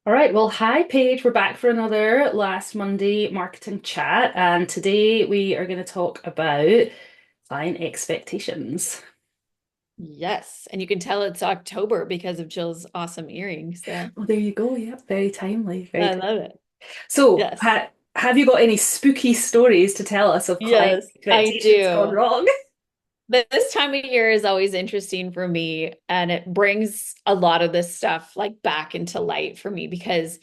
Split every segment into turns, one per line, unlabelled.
All right, well, hi Paige. We're back for another last Monday marketing chat, and today we are going to talk about client expectations.
Yes, and you can tell it's October because of Jill's awesome earrings there.
Oh, there you go. Yeah, very timely, very
I love
timely.
it.
So,
Yes.
have you got any spooky stories to tell us of client
Yes, I
expectations gone
do.
wrong?
But this time of year is always interesting for me, and it brings a lot of this stuff like back into light for me because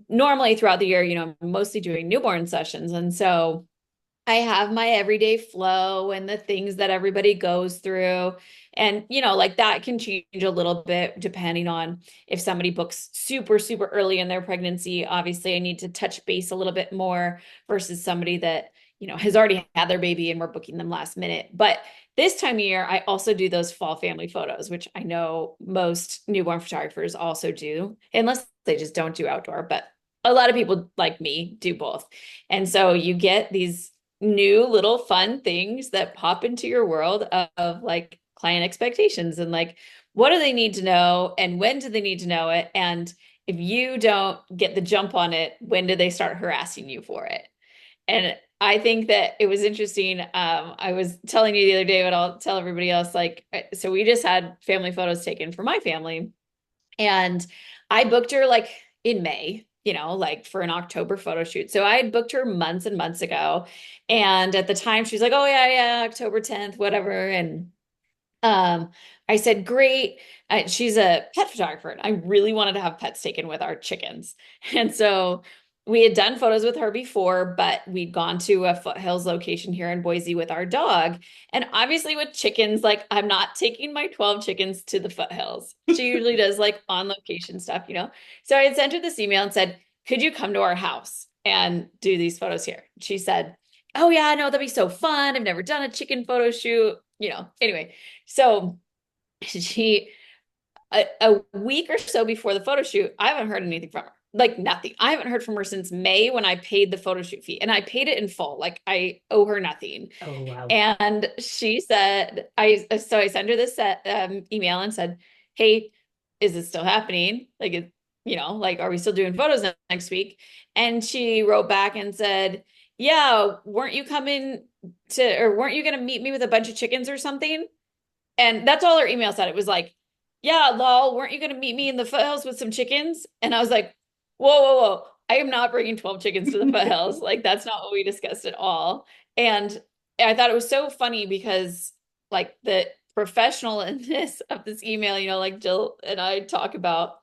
normally throughout the year, I'm mostly doing newborn sessions, and so I have my everyday flow and the things that everybody goes through. And, like that can change a little bit depending on if somebody books super, super early in their pregnancy. Obviously, I need to touch base a little bit more versus somebody that, has already had their baby and we're booking them last minute. But this time of year, I also do those fall family photos, which I know most newborn photographers also do, unless they just don't do outdoor. But a lot of people like me do both. And so you get these new little fun things that pop into your world of like client expectations and like what do they need to know and when do they need to know it, and if you don't get the jump on it, when do they start harassing you for it? And I think that it was interesting. I was telling you the other day, but I'll tell everybody else, like, so we just had family photos taken for my family, and I booked her like in May, like for an October photo shoot. So I had booked her months and months ago. And at the time she's like, "Oh yeah, yeah, October 10th, whatever." And um, I said, "Great." She's a pet photographer, and I really wanted to have pets taken with our chickens. And so we had done photos with her before, but we'd gone to a foothills location here in Boise with our dog. And obviously, with chickens, like I'm not taking my 12 chickens to the foothills. She usually does like on location stuff. So I had sent her this email and said, "Could you come to our house and do these photos here?" She said, "Oh, yeah, no, that'd be so fun. I've never done a chicken photo shoot." Anyway, so she, a week or so before the photo shoot, I haven't heard anything from her. Like nothing. I haven't heard from her since May when I paid the photo shoot fee, and I paid it in full. Like I owe her nothing.
Oh, wow.
And she said, so I sent her this email and said, "Hey, is this still happening? Like, are we still doing photos next week?" And she wrote back and said, "Yeah, weren't you coming or weren't you going to meet me with a bunch of chickens or something?" And that's all her email said. It was like, "Yeah, lol, weren't you going to meet me in the foothills with some chickens?" And I was like, "Whoa, whoa, whoa. I am not bringing 12 chickens to the foothills. Like, that's not what we discussed at all." And I thought it was so funny because, like, the professionalness of this email, like Jill and I talk about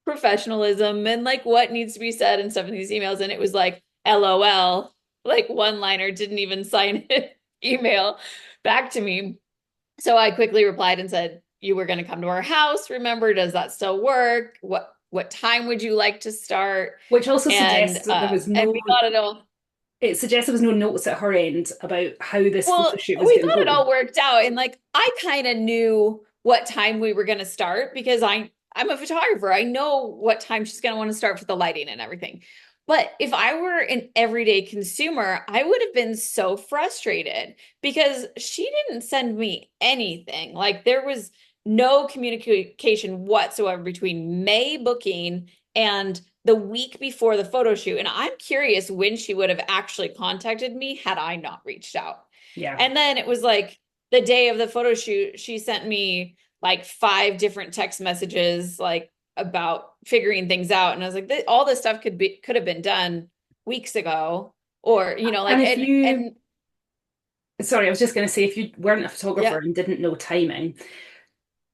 professionalism and like what needs to be said and stuff in these emails. And it was like, LOL, like one liner, didn't even sign it, email back to me. So I quickly replied and said, "You were going to come to our house. Remember, does that still work? What time would you like to start?"
Which also
And
suggests that there was
and we got it all.
it suggests there was no notes at her end about how this photo
Well,
shoot was
we
going to
thought it
go.
all worked out, and like I kind of knew what time we were going to start because I'm a photographer. I know what time she's going to want to start for the lighting and everything. But if I were an everyday consumer, I would have been so frustrated because she didn't send me anything. Like there was no communication whatsoever between May booking and the week before the photo shoot. And I'm curious when she would have actually contacted me had I not reached out.
Yeah.
And then it was like the day of the photo shoot, she sent me like five different text messages, like about figuring things out. And I was like, all this stuff could have been done weeks ago, or
And
like
if you,
and
sorry, I was just going to say, if you weren't a photographer
yeah,
and didn't know timing,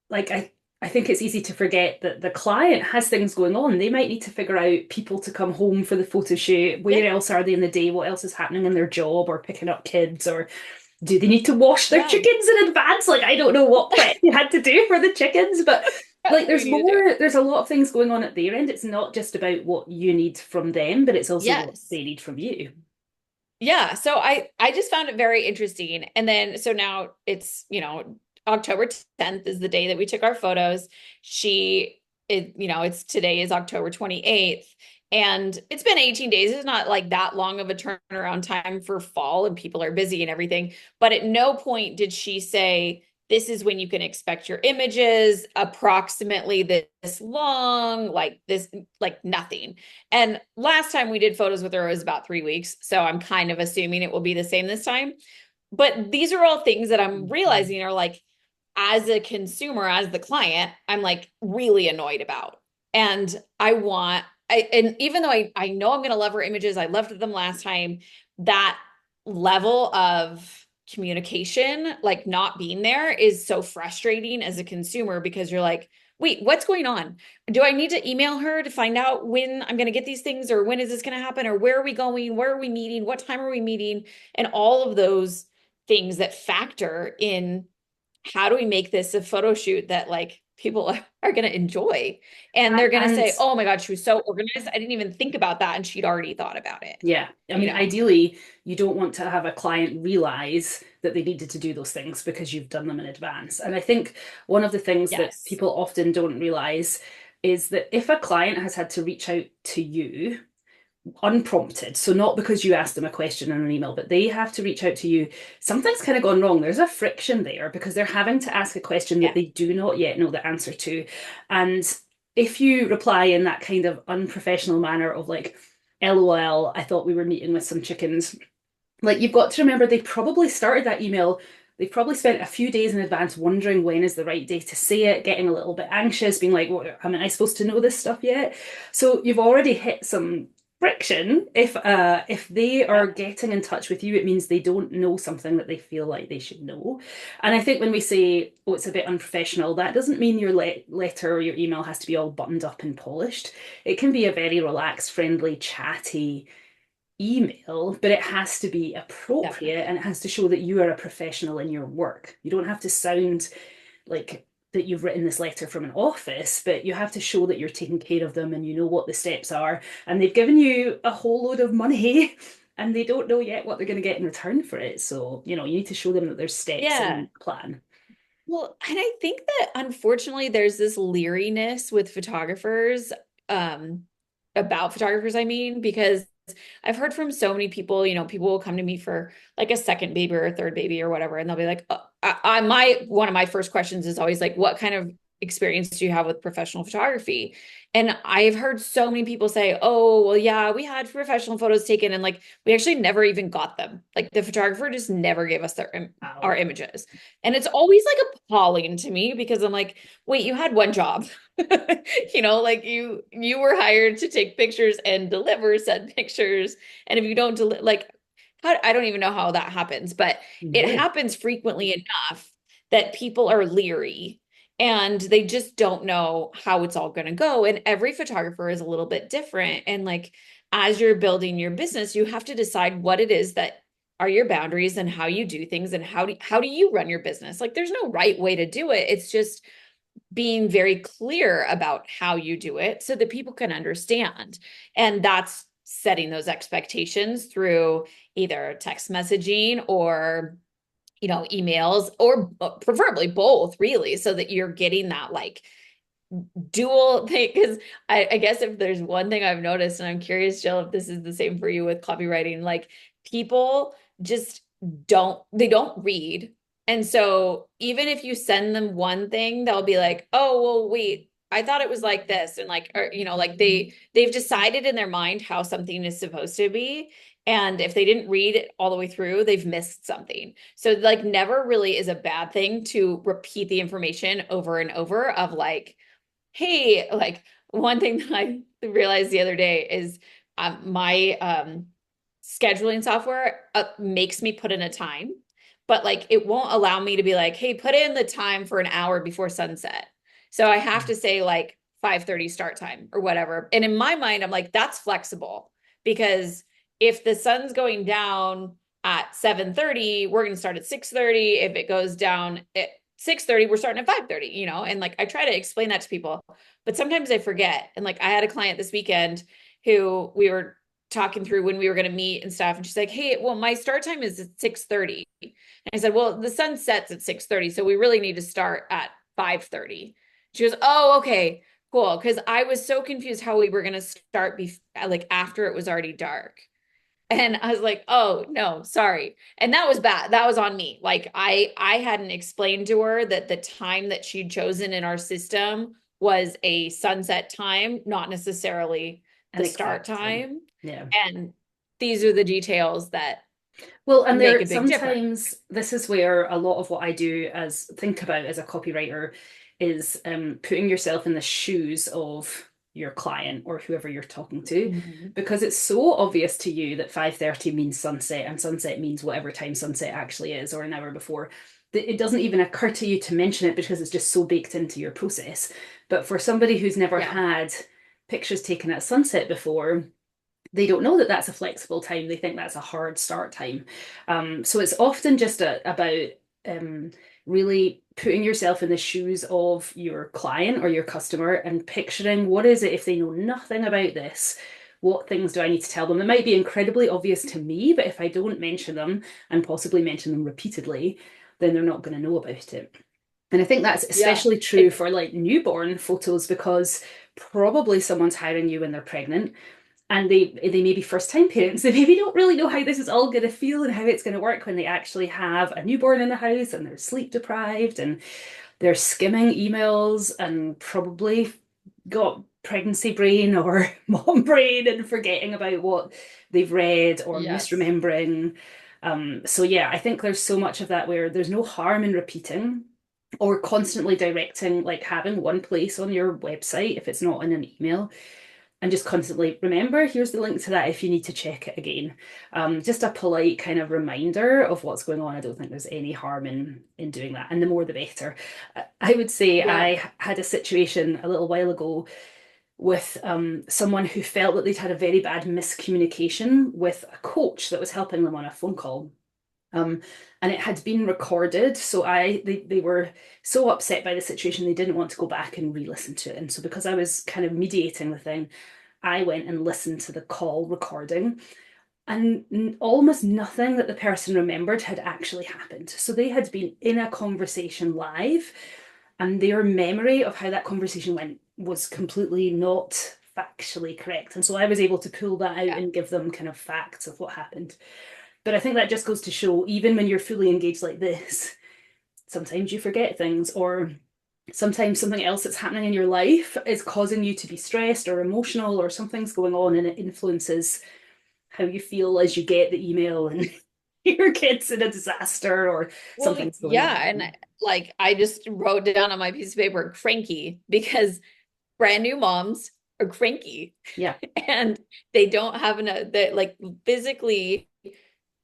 like I think it's easy to forget that the client has things going on. They might need to figure out people to come home for the photo shoot.
yeah,
Where else are they in the day? What else is happening in their job or picking up kids? Or do they need to wash their
yeah,
chickens in advance? Like I don't know what prep you had to do for the chickens, but like
we
there's
need to do it.
more, there's a lot of things going on at their end. It's not just about what you need from them, but it's also what
Yes.
they need from you.
Yeah, so I just found it very interesting. And then so now it's, October 10th is the day that we took our photos. It's today is October 28th, and it's been 18 days. It's not like that long of a turnaround time for fall and people are busy and everything. But at no point did she say, this is when you can expect your images, approximately this long, like this, like nothing. And last time we did photos with her was about 3 weeks. So I'm kind of assuming it will be the same this time. But these are all things that I'm
Mhm.
realizing are like, as a consumer, as the client, I'm like really annoyed about. And and even though I know I'm going to love her images, I loved them last time, that level of communication, like not being there, is so frustrating as a consumer because you're like, wait, what's going on? Do I need to email her to find out when I'm going to get these things, or when is this going to happen, or where are we going? Where are we meeting? What time are we meeting? And all of those things that factor in, how do we make this a photo shoot that like people are going to enjoy, and they're going to
And
say, oh my god, she was so organized, I didn't even think about that, and she'd already thought about it,
yeah, I
you
mean,
know.
ideally, you don't want to have a client realize that they needed to do those things because you've done them in advance. And I think one of the things that
Yes.
people often don't realize is that if a client has had to reach out to you unprompted, so not because you asked them a question in an email, but they have to reach out to you, something's kind of gone wrong. There's a friction there because they're having to ask a question that
Yeah.
they do not yet know the answer to. And if you reply in that kind of unprofessional manner of like, LOL, I thought we were meeting with some chickens, like you've got to remember they probably started that email. They've probably spent a few days in advance wondering when is the right day to say it, getting a little bit anxious, being like, "What am I supposed to know this stuff yet?" So you've already hit some friction. If they
Yeah.
are getting in touch with you, it means they don't know something that they feel like they should know. And I think when we say, "Oh, it's a bit unprofessional," that doesn't mean your letter or your email has to be all buttoned up and polished. It can be a very relaxed, friendly, chatty email, but it has to be appropriate and
Definitely.
it has to show that you are a professional in your work. You don't have to sound like that you've written this letter from an office, but you have to show that you're taking care of them and you know what the steps are. And they've given you a whole load of money and they don't know yet what they're going to get in return for it. So, you need to show them that there's steps
Yeah.
in the plan.
Well, and I think that unfortunately there's this leeriness with photographers, um, about photographers, I mean, because I've heard from so many people, people will come to me for like a second baby or a third baby or whatever, and they'll be like, my one of my first questions is always like, what kind of experience do you have with professional photography? And I've heard so many people say, oh, well, yeah, we had professional photos taken, and like we actually never even got them. Like the photographer just never gave us our
Wow.
images. And it's always like appalling to me because I'm like, wait, you had one job. Like you were hired to take pictures and deliver said pictures. And if you don't like, I don't even know how that happens, but it
No.
happens frequently enough that people are leery and they just don't know how it's all going to go. And every photographer is a little bit different. And like, as you're building your business, you have to decide what it is that are your boundaries and how you do things, and how do you run your business. Like there's no right way to do it. It's just being very clear about how you do it so that people can understand. And that's setting those expectations through either text messaging or emails, or preferably both, really, so that you're getting that like dual thing. Because I guess if there's one thing I've noticed, and I'm curious, Jill, if this is the same for you with copywriting, like people just they don't read. And so even if you send them one thing, they'll be like, oh, well, wait, I thought it was like this. And like, or, like they've decided in their mind how something is supposed to be. And if they didn't read it all the way through, they've missed something. So like never really is a bad thing to repeat the information over and over of like, hey, like one thing that I realized the other day is my scheduling software makes me put in a time, but like it won't allow me to be like, hey, put in the time for an hour before sunset. So I have to say like 5:30 start time or whatever. And in my mind, I'm like, that's flexible because if the sun's going down at 7:30, we're going to start at 6:30. If it goes down at 6:30, we're starting at 5:30, and like I try to explain that to people, but sometimes I forget. And like I had a client this weekend who we were talking through when we were going to meet and stuff, and she's like, hey, well, my start time is at 6:30. And I said, well, the sun sets at 6:30, so we really need to start at 5:30. She goes, oh, okay, cool, because I was so confused how we were going to start like after it was already dark. And I was like, oh no, sorry. And that was bad. That was on me. Like I hadn't explained to her that the time that she'd chosen in our system was a sunset time, not necessarily
An
the start
exact time.
time.
Yeah.
And these are the details that
Well, and
make
there
a big difference.
sometimes this is where a lot of what I do as think about as a copywriter is putting yourself in the shoes of your client or whoever you're talking to,
Mhm.
because it's so obvious to you that 5:30 means sunset and sunset means whatever time sunset actually is, or an hour before. That it doesn't even occur to you to mention it because it's just so baked into your process. But for somebody who's never
Yeah.
had pictures taken at sunset before, they don't know that that's a flexible time. They think that's a hard start time. So it's often just about um, really putting yourself in the shoes of your client or your customer and picturing what is it if they know nothing about this. What things do I need to tell them? That might be incredibly obvious to me, but if I don't mention them and possibly mention them repeatedly, then they're not going to know about it. And I think that's
Yeah.
especially true
It,
for like newborn photos because probably someone's hiring you when they're pregnant and they may be first time parents. They maybe don't really know how this is all going to feel and how it's going to work when they actually have a newborn in the house and they're sleep deprived and they're skimming emails and probably got pregnancy brain or mom brain and forgetting about what they've read or
yes.
misremembering. So yeah, I think there's so much of that where there's no harm in repeating or constantly directing, like having one place on your website if it's not in an email and just constantly remember, here's the link to that if you need to check it again. Just a polite kind of reminder of what's going on. I don't think there's any harm in doing that, and the more the better. I would say
Yeah.
I had a situation a little while ago with someone who felt that they'd had a very bad miscommunication with a coach that was helping them on a phone call. Um, and it had been recorded, so they were so upset by the situation they didn't want to go back and re-listen to it. And so because I was kind of mediating the thing, I went and listened to the call recording, and almost nothing that the person remembered had actually happened. So they had been in a conversation live, and their memory of how that conversation went was completely not factually correct. And so I was able to pull that out
Yeah.
and give them kind of facts of what happened. But I think that just goes to show, even when you're fully engaged like this, sometimes you forget things, or sometimes something else that's happening in your life is causing you to be stressed or emotional, or something's going on and it influences how you feel as you get the email and your kid's in a disaster or
Well,
something's going
yeah.
on.
And like I just wrote down on my piece of paper, cranky, because brand new moms are cranky
Yeah,
and they don't have enough that like physically,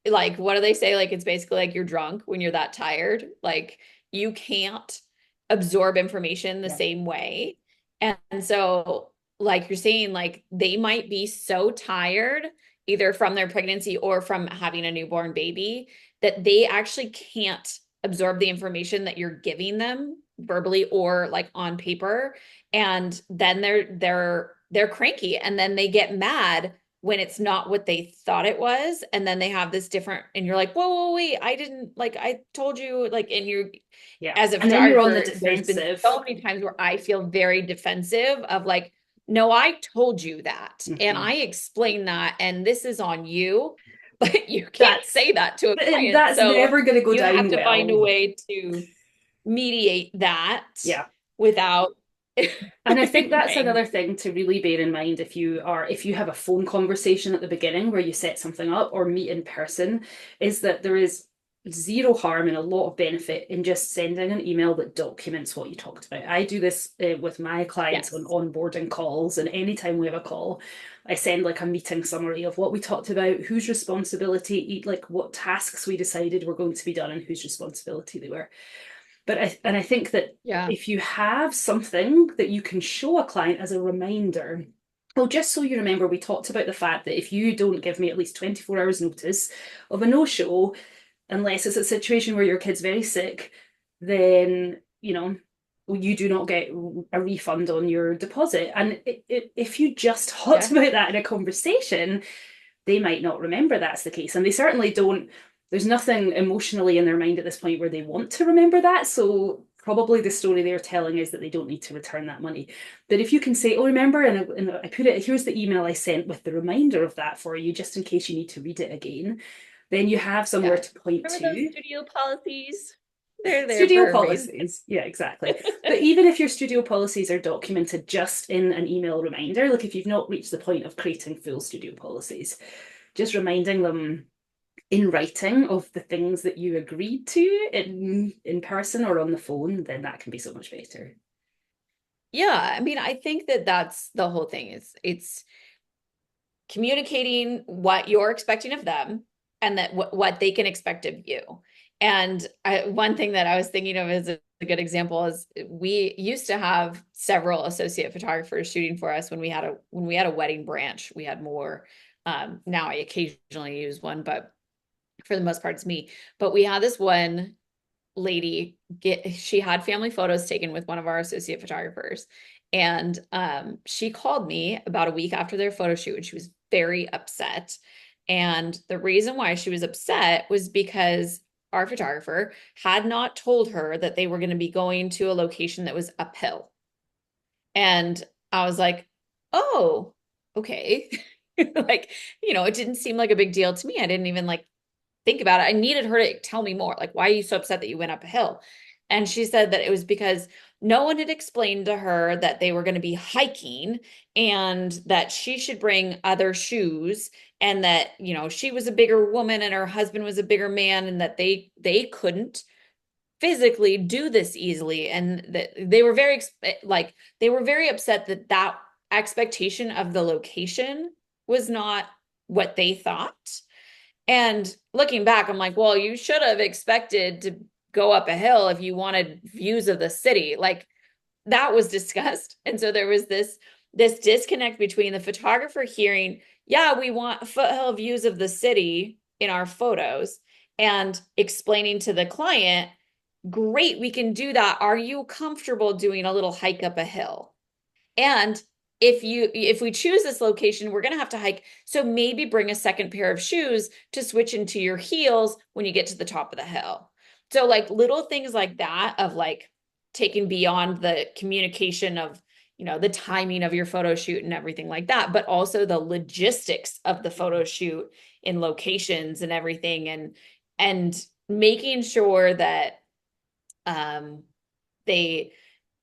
like what do they say? Like it's basically like you're drunk when you're that tired. Like you can't absorb information the
yeah,
same way. And so, like you're saying, like they might be so tired either from their pregnancy or from having a newborn baby that they actually can't absorb the information that you're giving them verbally or like on paper. And then they're cranky and then they get mad when it's not what they thought it was. And then they have this different, and you're like, whoa, wait, I didn't like, I told you, like, and you're,
yeah.
as a
And then you're on the
photographer, there's been
defensive.
so many times where I feel very defensive of like, no, I told you that. And
Mhm.
I explained that. And this is on you, but you can't
That's
say that to a client.
that's
So
never going to go
you have
down
to find a
well.
way to mediate that
Yeah.
without
And I think
getting
that's another
angry.
thing to really bear in mind if you have a phone conversation at the beginning where you set something up or meet in person, is that there is zero harm and a lot of benefit in just sending an email that documents what you talked about. I do this with my clients on
Yes.
onboarding calls, and anytime we have a call, I send like a meeting summary of what we talked about, whose responsibility, like what tasks we decided were going to be done, and whose responsibility they were. And I think that
Yeah.
if you have something that you can show a client as a reminder, well, just so you remember, we talked about the fact that if you don't give me at least 24 hours notice of a no-show, unless it's a situation where your kid's very sick, then, you do not get a refund on your deposit. And if you just talked
Yeah.
about that in a conversation, they might not remember that's the case. And they certainly don't, there's nothing emotionally in their mind at this point where they want to remember that. So probably the story they're telling is that they don't need to return that money. But if you can say, oh, remember, and I put it, here's the email I sent with the reminder of that for you, just in case you need to read it again, then you have somewhere
Yeah.
to point
Remember those
to.
studio policies? They're there
Studio
for a reason.
policies. Yeah, exactly. But even if your studio policies are documented just in an email reminder, like if you've not reached the point of creating full studio policies, just reminding them in writing of the things that you agreed to in person or on the phone, then that can be so much better.
Yeah, I mean, I think that that's the whole thing is it's communicating what you're expecting of them and that what they can expect of you. And one thing that I was thinking of as a good example is we used to have several associate photographers shooting for us when we had a wedding branch. We had more. Now I occasionally use one, but for the most part, it's me. But we had this one lady she had family photos taken with one of our associate photographers, and she called me about a week after their photo shoot and she was very upset. And the reason why she was upset was because our photographer had not told her that they were going to be going to a location that was uphill. And I was like, oh, okay. Like, it didn't seem like a big deal to me. I didn't even like think about it. I needed her to tell me more. Like, why are you so upset that you went up a hill? And she said that it was because no one had explained to her that they were going to be hiking and that she should bring other shoes, and that, she was a bigger woman and her husband was a bigger man, and that they couldn't physically do this easily, and that they were very upset that that expectation of the location was not what they thought. And looking back, I'm like, well, you should have expected to go up a hill if you wanted views of the city. Like, that was discussed. And so there was this disconnect between the photographer hearing, yeah, we want foothill views of the city in our photos, and explaining to the client, great, we can do that. Are you comfortable doing a little hike up a hill? And if we choose this location, we're going to have to hike. So maybe bring a second pair of shoes to switch into your heels when you get to the top of the hill. So like little things like that of like taking beyond the communication of, the timing of your photo shoot and everything like that, but also the logistics of the photo shoot in locations and everything, and making sure that um they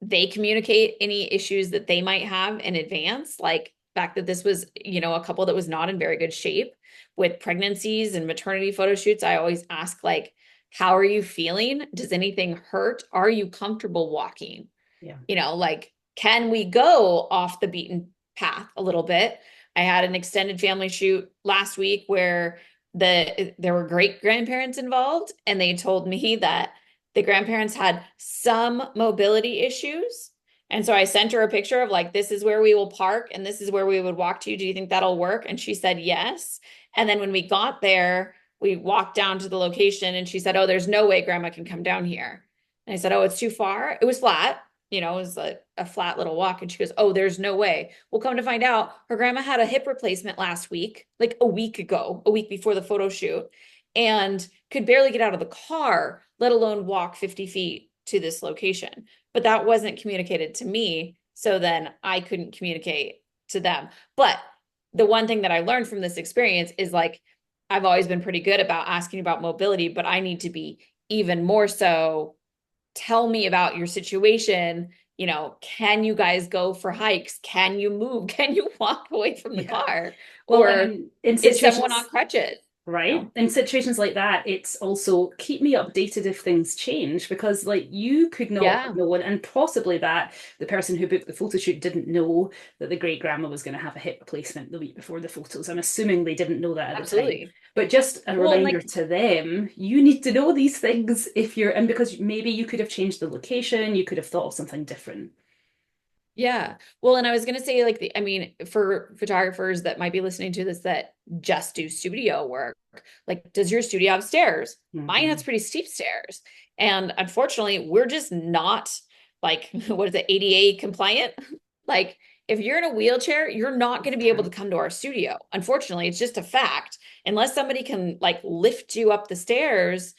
they communicate any issues that they might have in advance, like the fact that this was, a couple that was not in very good shape with pregnancies and maternity photo shoots. I always ask, like, how are you feeling? Does anything hurt? Are you comfortable walking?
Yeah.
Like, can we go off the beaten path a little bit? I had an extended family shoot last week where there were great grandparents involved, and they told me that the grandparents had some mobility issues. And so I sent her a picture of like, this is where we will park and this is where we would walk to. Do you think that'll work? And she said yes. And then when we got there, we walked down to the location and she said, oh, there's no way grandma can come down here. And I said, oh, it's too far. It was flat, it was a flat little walk. And she goes, oh, there's no way. Well, come to find out, her grandma had a hip replacement last week, like a week ago, a week before the photo shoot, and could barely get out of the car, let alone walk 50 feet to this location. But that wasn't communicated to me. So then I couldn't communicate to them. But the one thing that I learned from this experience is like, I've always been pretty good about asking about mobility, but I need to be even more so. Tell me about your situation. Can you guys go for hikes? Can you move? Can you walk away from the
Yeah.
car?
Well,
Or
and in
is someone on
situations,
crutches?
right? In situations like that, it's also keep me updated if things change, because like you could not have
Yeah,
known, and possibly that the person who booked the photo shoot didn't know that the great grandma was going to have a hip replacement the week before the photos. I'm assuming they didn't know that at the time.
absolutely.
But just a
Well, and
reminder
like,
to them, you need to know these things if you're, and because maybe you could have changed the location, you could have thought of something different.
yeah. Well, and I was going to say, like, I mean, for photographers that might be listening to this that just do studio work, like, does your studio have stairs? Mine has
Mhm.
pretty steep stairs. And unfortunately, we're just not like, what is it, ADA compliant? Like, if you're in a wheelchair, you're not going to be able to come to our studio. Unfortunately, it's just a fact. Unless somebody can like lift you up the stairs,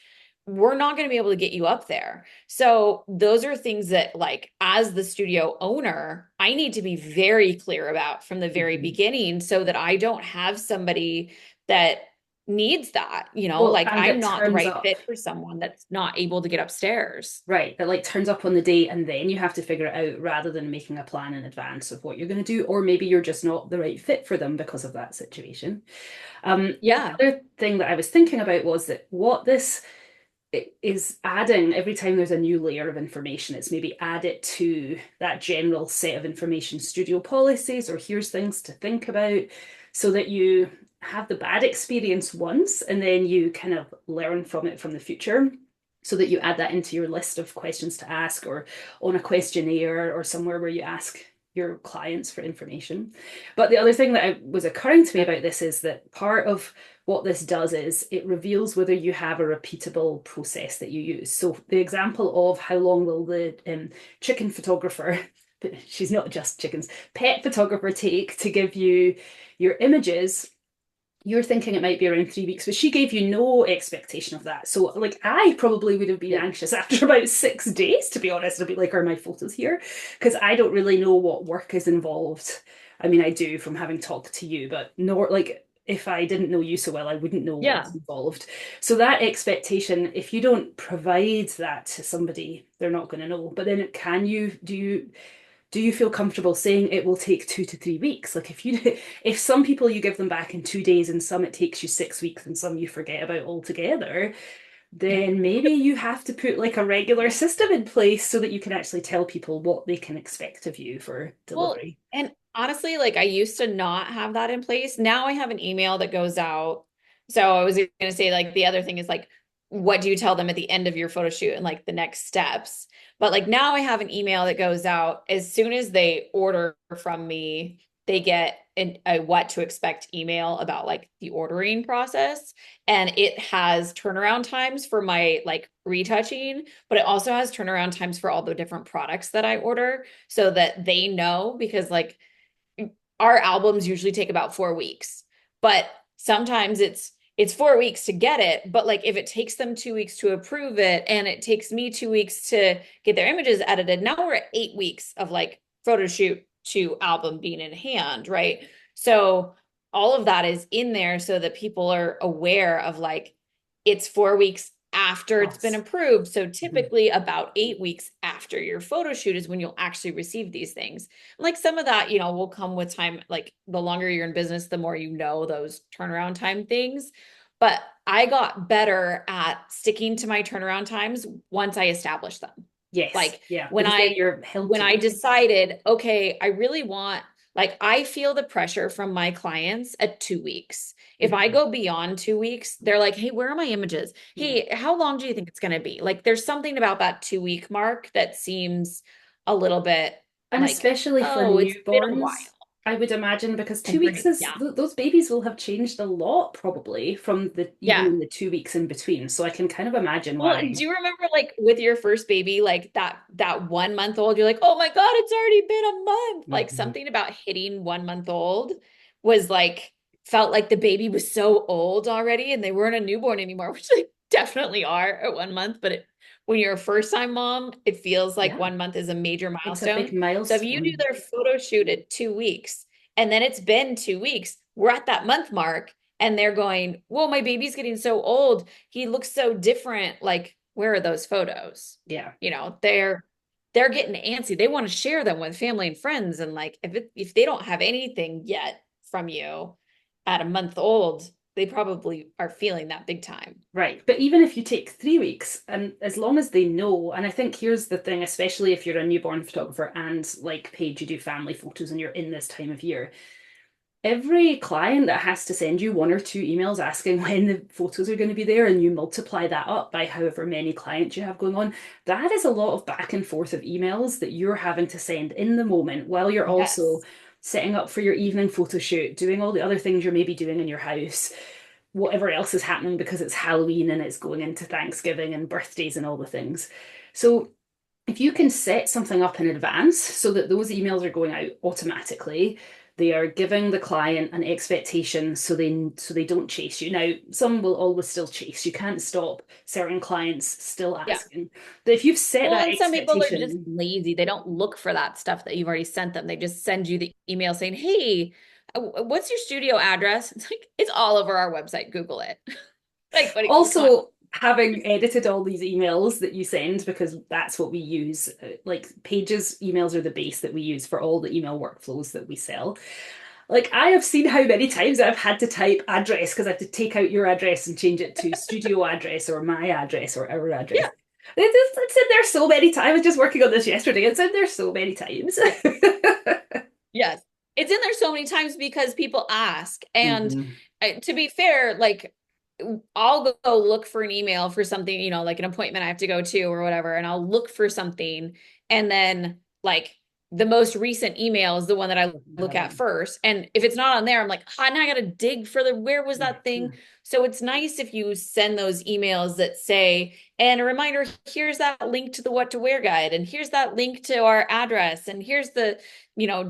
we're not going to be able to get you up there. So those are things that, like, as the studio owner, I need to be very clear about from the very
Mhm.
beginning so that I don't have somebody that needs that,
Well,
like
and
I'm
that
not the
turns
right
up.
fit for someone that's not able to get upstairs.
Right, that like turns up on the day and then you have to figure it out rather than making a plan in advance of what you're going to do, or maybe you're just not the right fit for them because of that situation. The
Yeah.
other thing that I was thinking about was that what this is adding every time there's a new layer of information, it's maybe add it to that general set of information studio policies, or here's things to think about, so that you have the bad experience once and then you kind of learn from it from the future, so that you add that into your list of questions to ask, or on a questionnaire or somewhere where you ask your clients for information. But the other thing that was occurring to me about this is that part of what this does is it reveals whether you have a repeatable process that you use. So the example of how long will the chicken photographer, but she's not just chickens, pet photographer take to give you your images, you're thinking it might be around 3 weeks, but she gave you no expectation of that. So, like, I probably would have been
Yeah.
anxious after about 6 days, to be honest. I'd be like, are my photos here? Because I don't really know what work is involved. I mean, I do from having talked to you, but nor like if I didn't know you so well, I wouldn't know what's
Yeah.
involved. So that expectation, if you don't provide that to somebody, they're not going to know. But then can you do you feel comfortable saying it will take 2 to 3 weeks? Like if some people you give them back in 2 days and some it takes you 6 weeks and some you forget about altogether, then maybe you have to put like a regular system in place so that you can actually tell people what they can expect of you for
Well,
delivery.
and honestly, like I used to not have that in place. Now I have an email that goes out. So I was going to say, like, the other thing is like, what do you tell them at the end of your photo shoot and like the next steps? But like now I have an email that goes out as soon as they order from me, they get a what to expect email about like the ordering process. And it has turnaround times for my like retouching, but it also has turnaround times for all the different products that I order so that they know, because like our albums usually take about 4 weeks, but sometimes it's 4 weeks to get it. But like if it takes them 2 weeks to approve it and it takes me 2 weeks to get their images edited, now we're at 8 weeks of like photo shoot to album being in hand, right? So all of that is in there so that people are aware of like it's 4 weeks after it's been
Plus.
approved. So
Mhm.
typically about 8 weeks after your photo shoot is when you'll actually receive these things. Like some of that, will come with time. Like the longer you're in business, the more you know those turnaround time things. But I got better at sticking to my turnaround times once I established them.
Yes,
Like
yeah,
when
because then
I
you're held
when
to
I
them.
decided, okay, I really want, like I feel the pressure from my clients at 2 weeks. If I
Mhm.
go beyond 2 weeks, they're like, hey, where are my images?
Yeah.
Hey, how long do you think it's going to be? Like there's something about that 2 week mark that seems a little bit
And
like,
especially for
oh, it's been a while.
newborns, I would imagine, because two
And
weeks
bring,
is
yeah.
those babies will have changed a lot probably from the even
Yeah.
in the 2 weeks in between. So I can kind of imagine
Well,
why.
do you remember like with your first baby, like that 1 month old, you're like, oh my God, it's already been a month. Like
Mhm.
something about hitting 1 month old was like felt like the baby was so old already and they weren't a newborn anymore, which they definitely are at 1 month. But when you're a first time mom, it feels like
Yeah,
1 month is a major
it's a big
milestone. So if you do
milestone.
their photo shoot at 2 weeks and then it's been 2 weeks, we're at that month mark and they're going, whoa, my baby's getting so old. He looks so different. Like, where are those photos?
Yeah.
They're getting antsy. They want to share them with family and friends. And like if they don't have anything yet from you at a month old, they probably are feeling that big time.
Right. But even if you take 3 weeks, and as long as they know, and I think here's the thing, especially if you're a newborn photographer and like Paige, you do family photos and you're in this time of year, every client that has to send you one or two emails asking when the photos are going to be there, and you multiply that up by however many clients you have going on, that is a lot of back and forth of emails that you're having to send in the moment while you're also
Yes.
setting up for your evening photo shoot, doing all the other things you're maybe doing in your house, whatever else is happening because it's Halloween and it's going into Thanksgiving and birthdays and all the things. So if you can set something up in advance so that those emails are going out automatically, They are giving the client an expectation so they don't chase you. Now, some will always still chase. You can't stop certain clients still
Yeah.
asking. But if you've set
Well,
that
and some people are just
expectation,
lazy. They don't look for that stuff that you've already sent them. They just send you the email saying, "Hey, what's your studio address?" It's like it's all over our website. Google it. Like, what do you want?
also having edited all these emails that you send, because that's what we use, like Paige's emails are the base that we use for all the email workflows that we sell. Like, I have seen how many times I've had to type address because I have to take out your address and change it to studio address or my address or our address.
Yeah.
It's in there so many times. I was just working on this yesterday. It's in there so many times.
Yes. It's in there so many times because people ask. And
Mhm.
to be fair, like I'll go look for an email for something, like an appointment I have to go to or whatever, and I'll look for something. And then like the most recent email is the one that I look
Have
at
it.
first. And if it's not on there, I'm like, now I gotta dig for where was that
Yeah.
thing? So it's nice if you send those emails that say, and a reminder, here's that link to the what to wear guide, and here's that link to our address, and here's the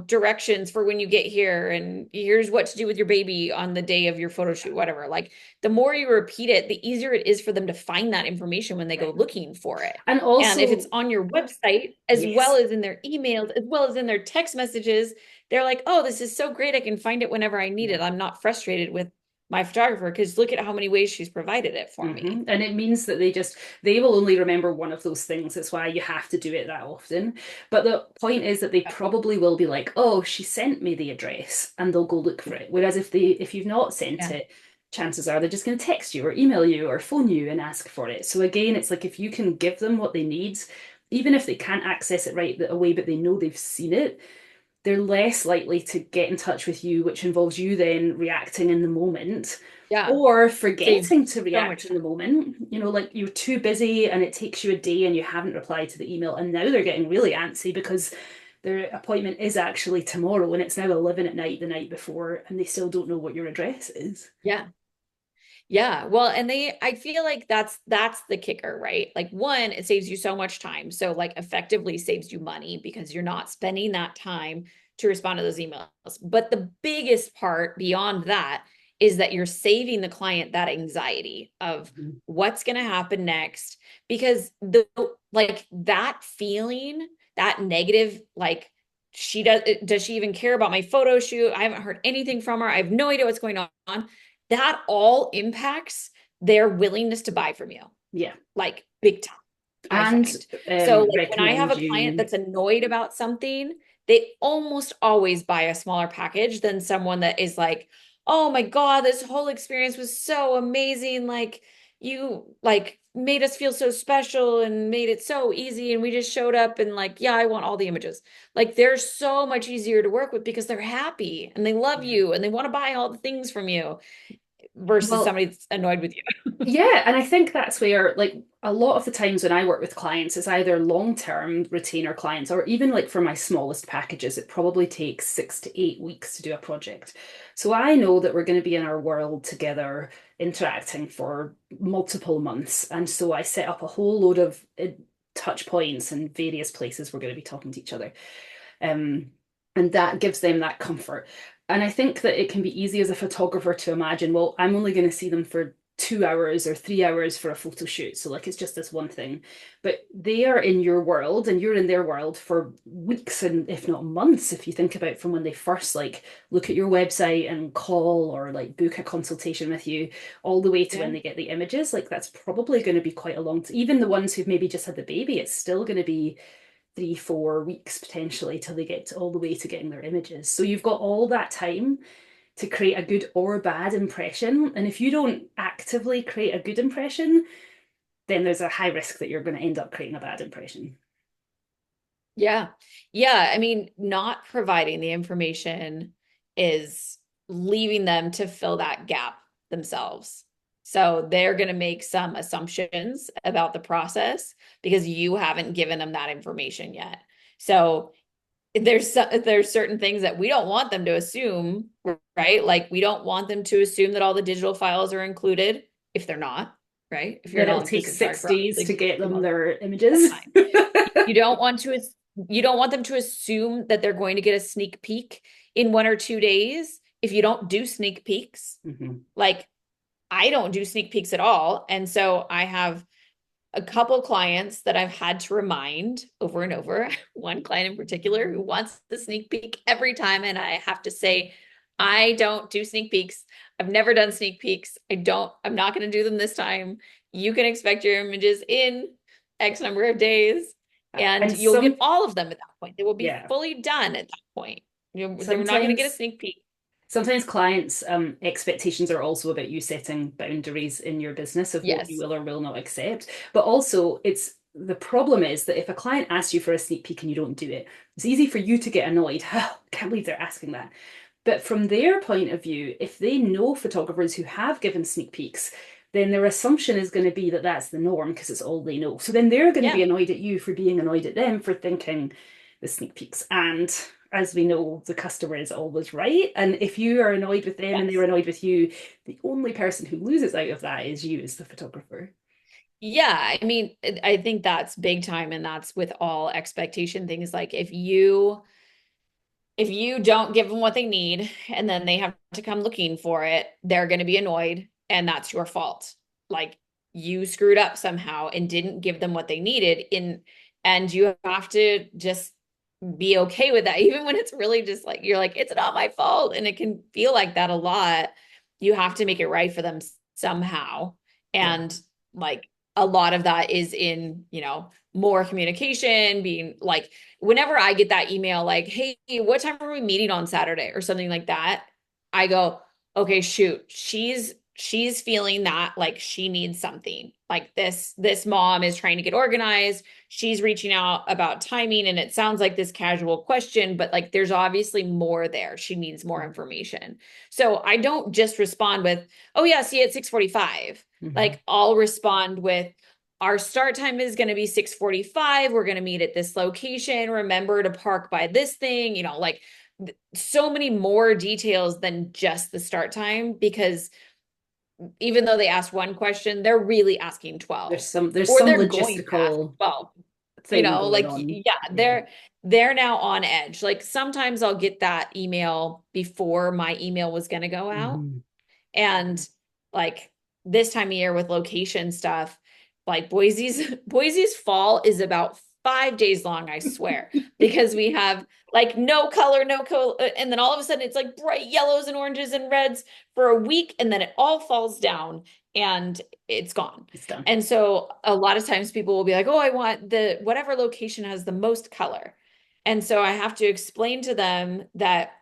directions for when you get here, and here's what to do with your baby on the day of your photo shoot, whatever. Like the more you repeat it, the easier it is for them to find that information when they go
Right.
looking for it.
And
And if it's
also,
on your website, as well
yes.
as in their emails, as well as in their text messages, they're like, oh, this is so great. I can find it whenever I need
Yeah.
it. I'm not frustrated with my photographer because look at how many ways she's provided it for me.
And it means that they will only remember one of those things. That's why you have to do it that often. But the point is that they
Yeah.
probably will be like, oh, she sent me the address, and they'll go look for it. Whereas if you've not sent
Yeah.
it, chances are they're just going to text you or email you or phone you and ask for it. So again, it's like if you can give them what they need, even if they can't access it right away, but they know they've seen it, they're less likely to get in touch with you, which involves you then reacting in the moment
Yeah.
or
Saves
forgetting to
so
react
much
in the
time.
moment. Like you're too busy and it takes you a day and you haven't replied to the email. And now they're getting really antsy because their appointment is actually tomorrow and it's now 11 at night the night before and they still don't know what your address is.
Yeah. Yeah. Well, and I feel like that's the kicker, right? Like one, it saves you so much time. So like effectively saves you money because you're not spending that time to respond to those emails. But the biggest part beyond that is that you're saving the client that anxiety of
Mhm.
what's going to happen next because like that feeling, that negative like does she even care about my photo shoot? I haven't heard anything from her. I have no idea what's going on, that all impacts their willingness to buy from you,
Yeah.
like big time, I
And
find. So, like when I have
recommend
a client
you.
that's annoyed about something, they almost always buy a smaller package than someone that is like, oh my God, this whole experience was so amazing. Like, you like made us feel so special and made it so easy. And we just showed up and like, yeah, I want all the images. Like, they're so much easier to work with because they're happy and they love
Yeah.
you and they want to buy all the things from you versus
Well,
somebody that's annoyed with you.
yeah, and I think that's where, like, a lot of the times when I work with clients, it's either long-term retainer clients or even like for my smallest packages, it probably takes 6 to 8 weeks to do a project. So I know that we're going to be in our world together, interacting for multiple months. And so I set up a whole load of touch points and various places we're going to be talking to each other. Um, and that gives them that comfort. And I think that it can be easy as a photographer to imagine, well, I'm only going to see them for 2 hours or 3 hours for a photo shoot. So, like, it's just this one thing. But they are in your world and you're in their world for weeks and if not months, if you think about from when they first, like, look at your website and call or, like, book a consultation with you, all the way to when
Yeah.
they get the images. Like, that's probably going to be quite a long time. Even the ones who've maybe just had the baby, it's still going to be 3, 4 weeks potentially till they get all the way to getting their images. So you've got all that time to create a good or bad impression. And if you don't actively create a good impression, then there's a high risk that you're going to end up creating a bad impression.
Yeah. Yeah. I mean, not providing the information is leaving them to fill that gap themselves. So they're going to make some assumptions about the process because you haven't given them that information yet. So there's certain things that we don't want them to assume, right? Like we don't want them to assume that all the digital files are included if they're not, right? If you're
Then
an
it'll take
all-inclusive
six
photographer,
days to
obviously,
get them
well,
their
that's
images.
fine. You don't want to you don't want them to assume that they're going to get a sneak peek in 1 or 2 days if you don't do sneak peeks.
Hmm.
Like I don't do sneak peeks at all. And so I have a couple clients that I've had to remind over and over. One client in particular who wants the sneak peek every time. And I have to say, I don't do sneak peeks. I've never done sneak peeks. I'm not going to do them this time. You can expect your images in X number of days and
And
you'll get all of them at that point. They will be
yeah,
fully done at that point. They're not going to get a
sometimes
sneak peek.
sometimes clients' expectations are also about you setting boundaries in your business of what you
Yes.
will or will not accept. But also, it's the problem is that if a client asks you for a sneak peek and you don't do it, it's easy for you to get annoyed. Oh, can't believe they're asking that. But from their point of view, if they know photographers who have given sneak peeks, then their assumption is going to be that that's the norm because it's all they know. So then they're going to be
Yeah.
annoyed at you for being annoyed at them for thinking the sneak peeks. And as we know, the customer is always right. And if you are annoyed with them and they're
Yes.
annoyed with you, the only person who loses out of that is you, as the photographer.
Yeah, I mean, I think that's big time, and that's with all expectation things. Like if you don't give them what they need and then they have to come looking for it, they're going to be annoyed, and that's your fault. Like you screwed up somehow and didn't give them what they needed in, and you have to just be okay with that, even when it's really just like you're like, it's not my fault, and it can feel like that a lot. You have to make it right for them somehow.
Yeah.
And like a lot of that is in, more communication, being like, whenever I get that email, like, hey, what time are we meeting on Saturday or something like that, I go, okay, shoot, she's feeling that like she needs something. Like this mom is trying to get organized. She's reaching out about timing, and it sounds like this casual question, but like there's obviously more there. She needs more information. So I don't just respond with, oh yeah, see you at 6:45.
Hmm.
Like I'll respond with, our start time is going to be 6:45. We're going to meet at this location. Remember to park by this thing, like so many more details than just the start time, because even though they asked one question, they're really asking 12,
There's
or
some
they're going to ask
logistical
12.
thing going
Like,
on.
yeah,
Yeah.
they're now on edge. Like sometimes I'll get that email before my email was going to go out.
Hmm.
And like this time of year with location stuff, like Boise's fall is about 5 days long, I swear, because we have like no color, no color, and then all of a sudden it's like bright yellows and oranges and reds for a week, and then it all falls down and it's gone.
It's done.
And so a lot of times people will be like, "Oh, I want the whatever location has the most color." And so I have to explain to them that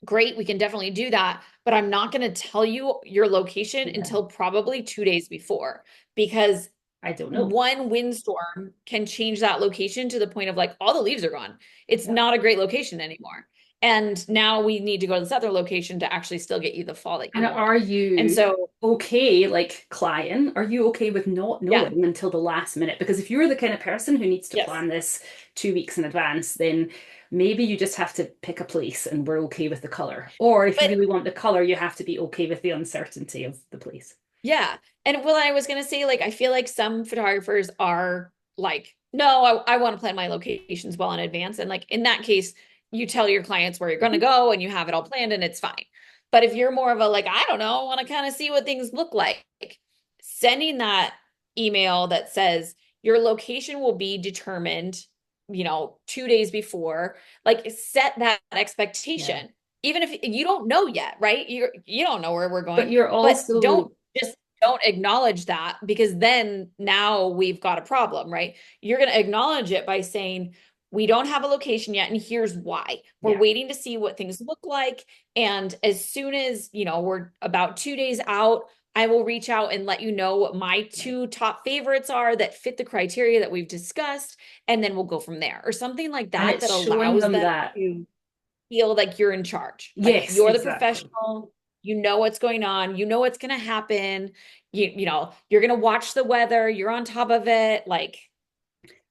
great, we can definitely do that, but I'm not going to tell you your location
Yeah.
until probably 2 days before, because
I don't know.
one windstorm can change that location to the point of like all the leaves are gone. It's
Yeah.
not a great location anymore. And now we need to go to this other location to actually still get you the fall that you
And
want.
are
And
you
so,
okay, like client, are you okay with not
yeah,
knowing until the last minute? Because if you're the kind of person who needs to
yes.
plan this 2 weeks in advance, then maybe you just have to pick a place and we're okay with the color. Or if you
But
really want the color, you have to be okay with the uncertainty of the place.
yeah. And well, I was going to say, like, I feel like some photographers are like, no, I want to plan my locations well in advance. And like in that case, you tell your clients where you're going to
Mhm.
go and you have it all planned and it's fine. But if you're more of a like, I don't know, I want to kind of see what things look like, sending that email that says your location will be determined, 2 days before, like set that
Yeah.
expectation. Even if you don't know yet, right? You don't know where we're
But
going,
you're
but
also,
don't acknowledge that, because then now we've got a problem, right? You're going to acknowledge it by saying, we don't have a location yet, and here's why. We're
yeah,
waiting to see what things look like. And as soon as, we're about 2 days out, I will reach out and let you know what my
right.
two top favorites are that fit the criteria that we've discussed. And then we'll go from there, or something like
And
that,
it's
that
showing
allows
them
them
that,
to feel like you're in charge, like
yes,
you're the
exactly.
professional, you know what's going on, you know what's going to happen, you're going to watch the weather, you're on top of it, like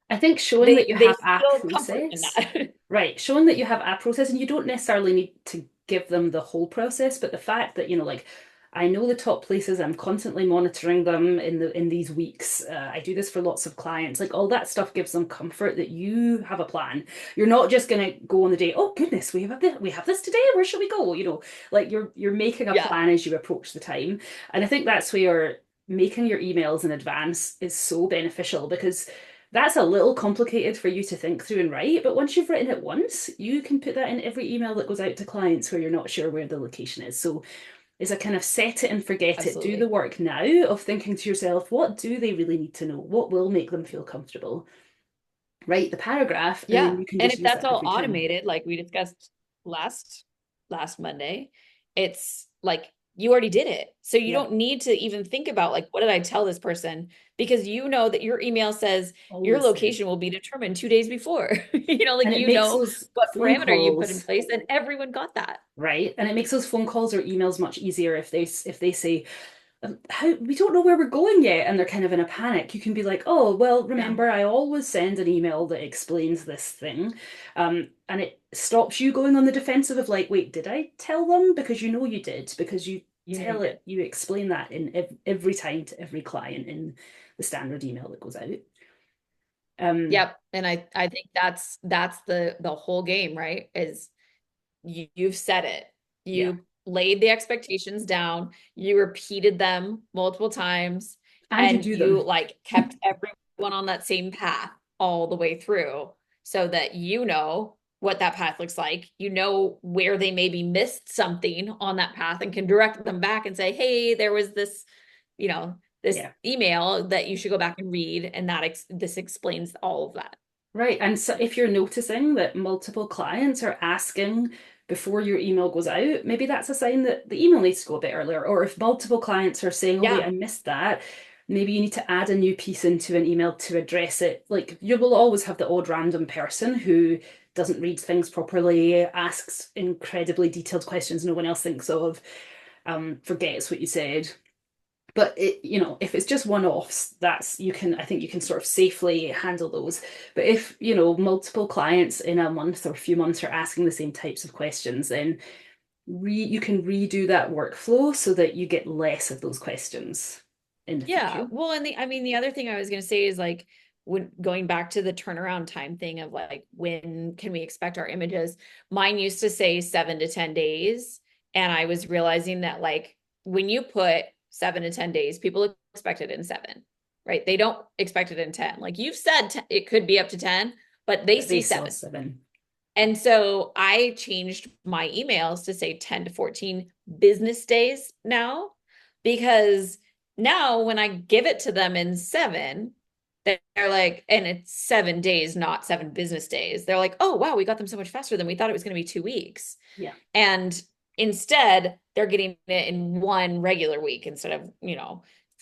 I think showing that
they
you
they
have a
feel comfort in
process,
that.
right? Showing that you have a process, and you don't necessarily need to give them the whole process, but the fact that, like, I know the top places. I'm constantly monitoring them in these weeks. I do this for lots of clients. Like all that stuff gives them comfort that you have a plan. You're not just going to go on the day, oh goodness, we have this today. Where should we go? Like you're making a
Yeah,
plan as you approach the time. And I think that's where making your emails in advance is so beneficial because that's a little complicated for you to think through and write, but once you've written it once, you can put that in every email that goes out to clients where you're not sure where the location is. So it's a kind of set it and forget it. Do the
absolutely.
work now of thinking to yourself, what do they really need to know? What will make them feel comfortable? Write the paragraph, and then
Yeah.
you can
And
just
if
use
that's
that
all
every time.
automated, like we discussed last last Monday, it's like you already did it. So you
Yeah,
don't need to even think about like what did I tell this person? Because you know that your email says your
always says.
location will be determined 2 days before. Like
And it
you
makes
know
those
what
phone
parameter you put in
calls
place, and everyone got that.
right, and it makes those phone calls or emails much easier if they say, how we don't know where we're going yet, and they're kind of in a panic. You can be like, oh well,
Yeah.
remember I always send an email that explains this thing, and it stops you going on the defensive of like, wait, did I tell them? Because you know you did, because you
You know you
tell
did.
it, you explain that in every time to every client in the standard email that goes out. um
Yep. And I think that's the whole game, right? Is you've said it.
yeah,
You laid the expectations down, you repeated them multiple times,
and you
and
do
you
them.
like kept everyone on that same path all the way through so that you know what that path looks like. You know where they maybe missed something on that path and can direct them back and say, hey, there was this, you know, this
Yeah,
email that you should go back and read. And this explains all of that.
right. And so if you're noticing that multiple clients are asking before your email goes out, maybe that's a sign that the email needs to go a bit earlier. Or if multiple clients are saying, oh, wait,
Yeah.
I missed that, maybe you need to add a new piece into an email to address it. Like you will always have the odd random person who doesn't read things properly, asks incredibly detailed questions no one else thinks of, forgets what you said. But if it's just one-offs, that's you can I think you can sort of safely handle those. But if multiple clients in a month or a few months are asking the same types of questions, then you can redo that workflow so that you get less of those questions in the
Yeah.
future.
Well, and I mean, the other thing I was going to say is like when going back to the turnaround time thing of like, when can we expect our images? Mine used to say 7 to 10 days. And I was realizing that like when you put 7 to 10 days, people expect it in 7, right? They don't expect it in 10. Like you've said, it could be up to 10, but they
But they
see
saw
7.
7.
And so I changed my emails to say 10 to 14 business days now, because now when I give it to them in 7, they're like, and it's 7 days, not 7 business days. They're like, oh, wow, we got them so much faster than we thought it was going to be 2 weeks.
Yeah.
And instead, they're getting it in one regular week instead of,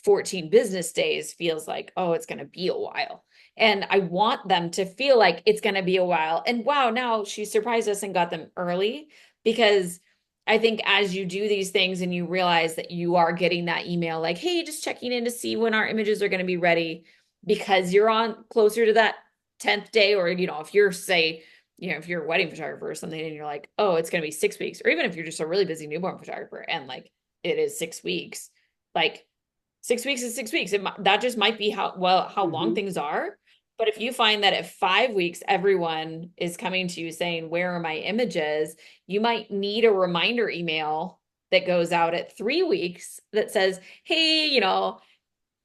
14 business days feels like, oh, it's going to be a while. And I want them to feel like it's going to be a while. And wow, now she surprised us and got them early, because I think as you do these things and you realize that you are getting that email like, hey, just checking in to see when our images are going to be ready, because you're on closer to that 10th day, or, if you're, say, if you're a wedding photographer or something and you're like, oh, it's going to be 6 weeks, or even if you're just a really busy newborn photographer and like it is 6 weeks, like 6 weeks is 6 weeks. That just might be how long
Hmm.
things are. But if you find that at 5 weeks, everyone is coming to you saying, where are my images? You might need a reminder email that goes out at 3 weeks that says, hey,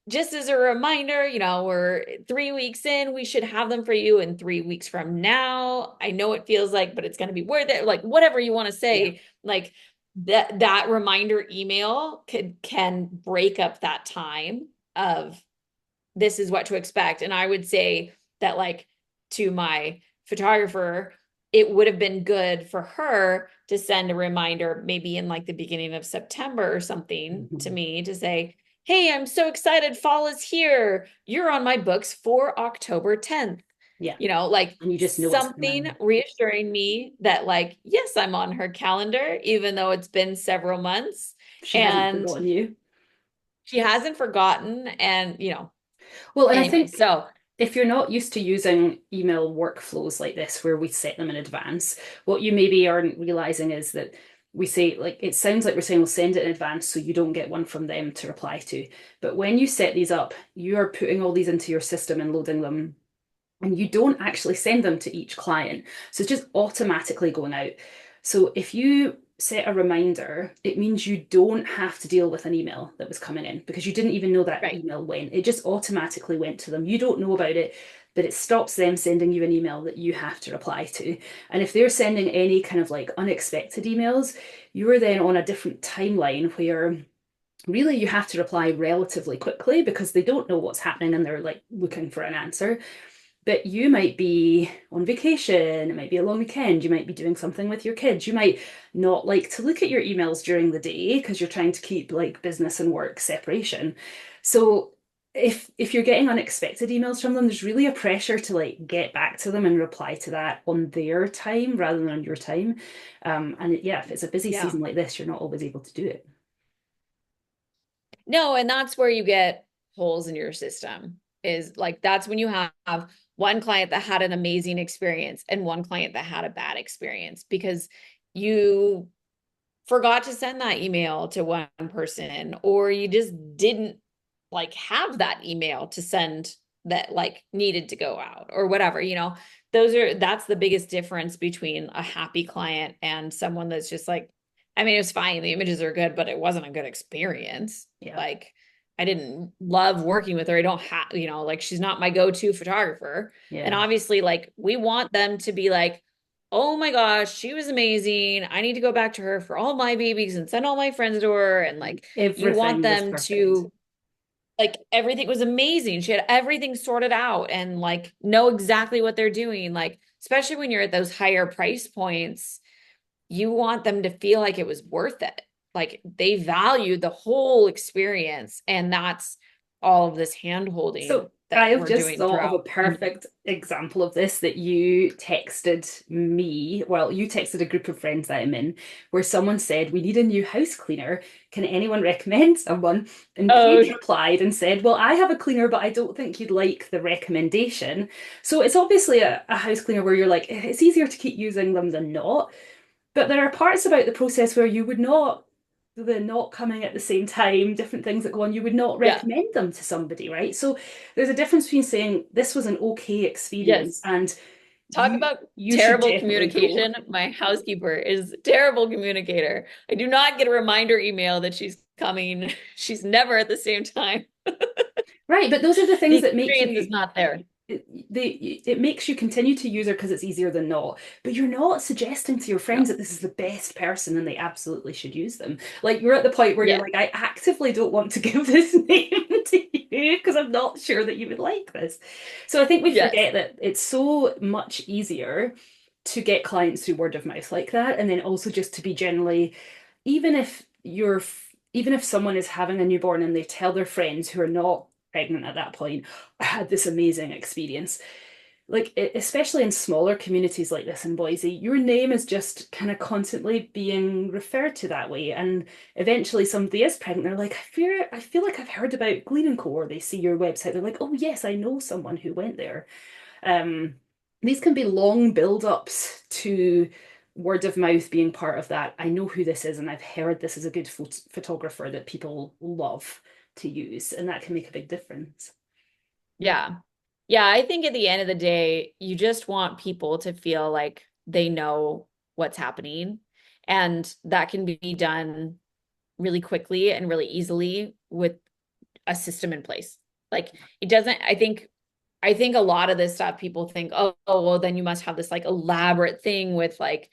just as a reminder, we're 3 weeks in. We should have them for you in 3 weeks from now. I know it feels like, but it's going to be worth it. Like whatever you want to
Yeah.
say, like that reminder email can break up that time of this is what to expect. And I would say that like to my photographer, it would have been good for her to send a reminder maybe in like the beginning of September or something to
Hmm.
me to say, hey, I'm so excited. Fall is here. You're on my books for October 10th.
Yeah.
Like
And you just know it's
something
coming.
reassuring me that, like, yes, I'm on her calendar, even though it's been several months.
She hasn't
And
forgotten you.
she hasn't forgotten. And,
Well, and I
anyway,
think
so
if you're not used to using email workflows like this, where we set them in advance, what you maybe aren't realizing is that we say, like, it sounds like we're saying we'll send it in advance so you don't get one from them to reply to. But when you set these up, you are putting all these into your system and loading them, and you don't actually send them to each client. So it's just automatically going out. So if you set a reminder, it means you don't have to deal with an email that was coming in because you didn't even know that
Right.
email went. It just automatically went to them. You don't know about it, but it stops them sending you an email that you have to reply to. And if they're sending any kind of like unexpected emails, you're then on a different timeline where really you have to reply relatively quickly because they don't know what's happening and they're like looking for an answer. But you might be on vacation, it might be a long weekend, you might be doing something with your kids. You might not like to look at your emails during the day because you're trying to keep like business and work separation. So if you're getting unexpected emails from them, there's really a pressure to like get back to them and reply to that on their time rather than on your time. And yeah, if it's a busy
Yeah.
season like this, you're not always able to do it.
No, and that's where you get holes in your system is like that's when you have one client that had an amazing experience and one client that had a bad experience because you forgot to send that email to one person or you just didn't like have that email to send that like needed to go out or whatever, that's the biggest difference between a happy client and someone that's just like, I mean, it was fine, the images are good, but it wasn't a good experience.
Yeah.
Like I didn't love working with her. I don't have, like she's not my go-to photographer. And
Yeah.
obviously like we want them to be like, oh my gosh, she was amazing. I need to go back to her for all my babies and send all my friends to her. And like, you want
Everything was
them
perfect.
to, like, everything was amazing. She had everything sorted out and like know exactly what they're doing. Like, especially when you're at those higher price points, you want them to feel like it was worth it. Like they valued the whole experience. And that's all of this hand holding
So I
that
have
we're
just
doing
thought of
throughout.
a perfect example of this that you texted me. Well, you texted a group of friends that I'm in, where someone said, "We need a new house cleaner. Can anyone recommend someone?" And
Oh,
Paige replied and said, "Well, I have a cleaner, but I don't think you'd like the recommendation." So it's obviously a house cleaner where you're like, it's easier to keep using them than not. But there are parts about the process where you would not, the not coming at the same time, different things that go on, you would not
yeah.
recommend them to somebody, right? So there's a difference between saying this was an okay experience
Yes.
and
Talk
you
about
you should
terrible
definitely go.
communication. My housekeeper is a terrible communicator. I do not get a reminder email that she's coming. She's never at the same time.
Right, but those are the
The
things that make
experience is
you
not there.
it makes you continue to use her because it's easier than not. But you're not suggesting to your
No.
friends that this is the best person and they absolutely should use them. Like you're at the point where you're
Yeah.
like, I actively don't want to give this name to you because I'm not sure that you would like this. So I think we
Yes.
forget that it's so much easier to get clients through word of mouth like that, and then also just to be generally, even if you're even if someone is having a newborn and they tell their friends who are not pregnant at that point, I had this amazing experience. Like, especially in smaller communities like this in Boise, your name is just kind of constantly being referred to that way. And eventually somebody is pregnant, they're like, I feel like I've heard about Glean and Co. Or they see your website, they're like, oh yes, I know someone who went there. Um, these can be long build-ups to word of mouth being part of that. I know who this is, and I've heard this is a good photographer that people love to use, and that can make a big difference.
Yeah. Yeah. I think at the end of the day, you just want people to feel like they know what's happening. And that can be done really quickly and really easily with a system in place. Like it doesn't, I think a lot of this stuff people think, well, then you must have this like elaborate thing with like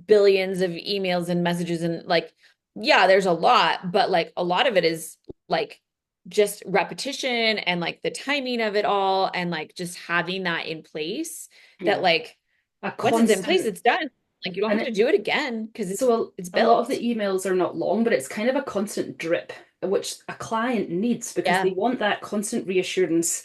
billions of emails and messages and like, yeah, there's a lot, but like a lot of it is like just repetition and like the timing of it all and like just having that in place that
Yeah.
like
A
once it's in place,
constant,
it's done. Like you don't
and
have to do it again because it's
so
it's
a lot of
built.
the emails are not long, but it's kind of a constant drip, which a client needs because they
Yeah.
want that constant reassurance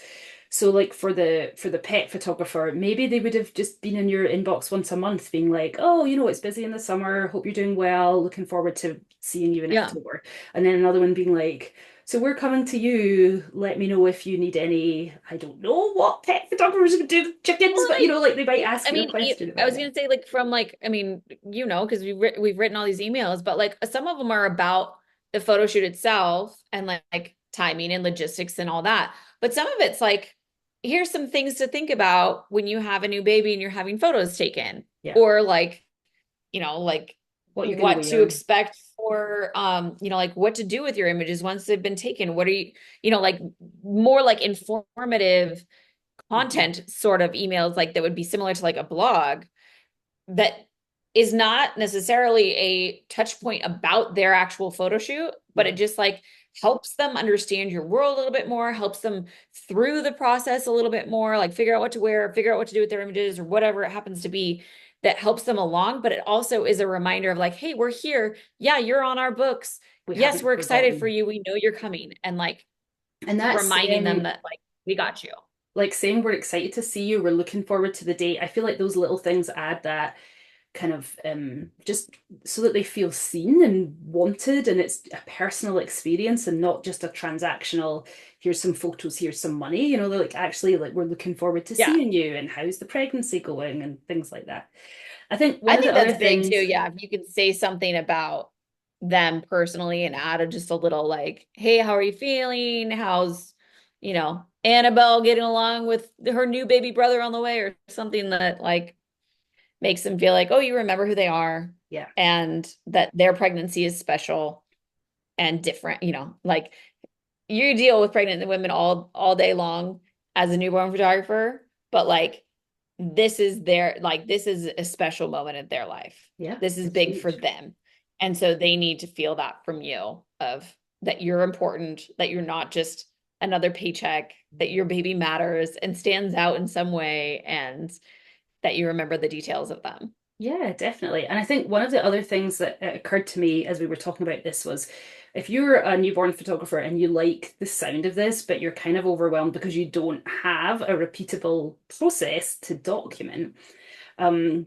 So like for the pet photographer, maybe they would have just been in your inbox once a month being like, "Oh, it's busy in the summer. Hope you're doing well. Looking forward to seeing you in
Yeah.
October." And then another one being like, "So we're coming to you. Let me know if you need any, I don't know what pet photographers would do with chickens,
Well,
but like they might ask
I
you a
mean,
question
I
about
was
it."
gonna say like from like I mean, because we've written all these emails, but like some of them are about the photo shoot itself and like timing and logistics and all that. But some of it's like, here's some things to think about when you have a new baby and you're having photos taken,
Yeah.
or like like
What you're gonna
what to
wear.
expect for like what to do with your images once they've been taken. What are like more like informative
Mhm.
content sort of emails like that would be similar to like a blog that is not necessarily a touch point about their actual photo shoot, but
Yeah.
it just like helps them understand your world a little bit more, helps them through the process a little bit more, like figure out what to wear, figure out what to do with their images or whatever it happens to be that helps them along. But it also is a reminder of like, hey, we're here. Yeah, you're on our books.
We
Yes,
haven't
we're excited for
forgotten.
you. We know you're coming. And like
And that's
reminding them
saying
that like we got you.
like saying we're excited to see you, we're looking forward to the date. I feel like those little things add that kind of just so that they feel seen and wanted, and it's a personal experience and not just a transactional, here's some photos, here's some money. They're like actually like we're looking forward to
Yeah.
seeing you and how's the pregnancy going and things like that. I think one
I
of the
think
other
that's big too.
things,
Yeah. If you can say something about them personally and add just a little like, hey, how are you feeling? How's, Annabelle getting along with her new baby brother on the way or something that like makes them feel like, oh, you remember who they are
yeah,
and that their pregnancy is special and different, like you deal with pregnant women all day long as a newborn photographer, but like this is a special moment in their life.
yeah,
This is
it's
big for
huge.
them. And so they need to feel that from you of that you're important, that you're not just another paycheck, that your baby matters and stands out in some way and that you remember the details of them.
Yeah, definitely. And I think one of the other things that occurred to me as we were talking about this was if you're a newborn photographer and you like the sound of this, but you're kind of overwhelmed because you don't have a repeatable process to document, um,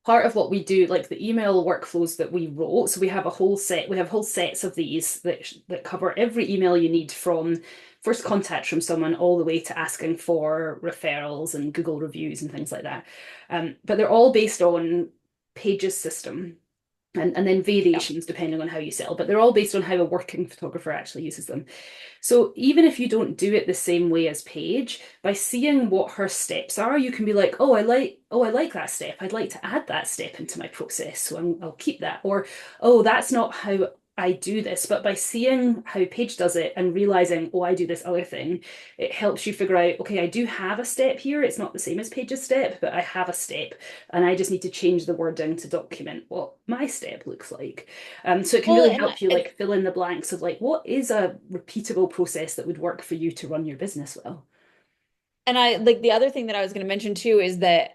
part of what we do, like the email workflows that we wrote, so we have whole sets of these that cover every email you need from first contact from someone all the way to asking for referrals and Google reviews and things like that. But they're all based on Paige's system. And then
Yeah.
variations depending on how you sell, but they're all based on how a working photographer actually uses them. So even if you don't do it the same way as Paige, by seeing what her steps are, you can be like, oh, I like that step. I'd like to add that step into my process, so I'll keep that. Or, oh, that's not how I do this. But by seeing how Paige does it and realizing, oh, I do this other thing, it helps you figure out, okay, I do have a step here. It's not the same as Paige's step, but I have a step, and I just need to change the wording to document what my step looks like. So it can
Well,
really
and
help you like fill in the blanks of like what is a repeatable process that would work for you to run your business well.
I like the other thing that I was going to mention too is that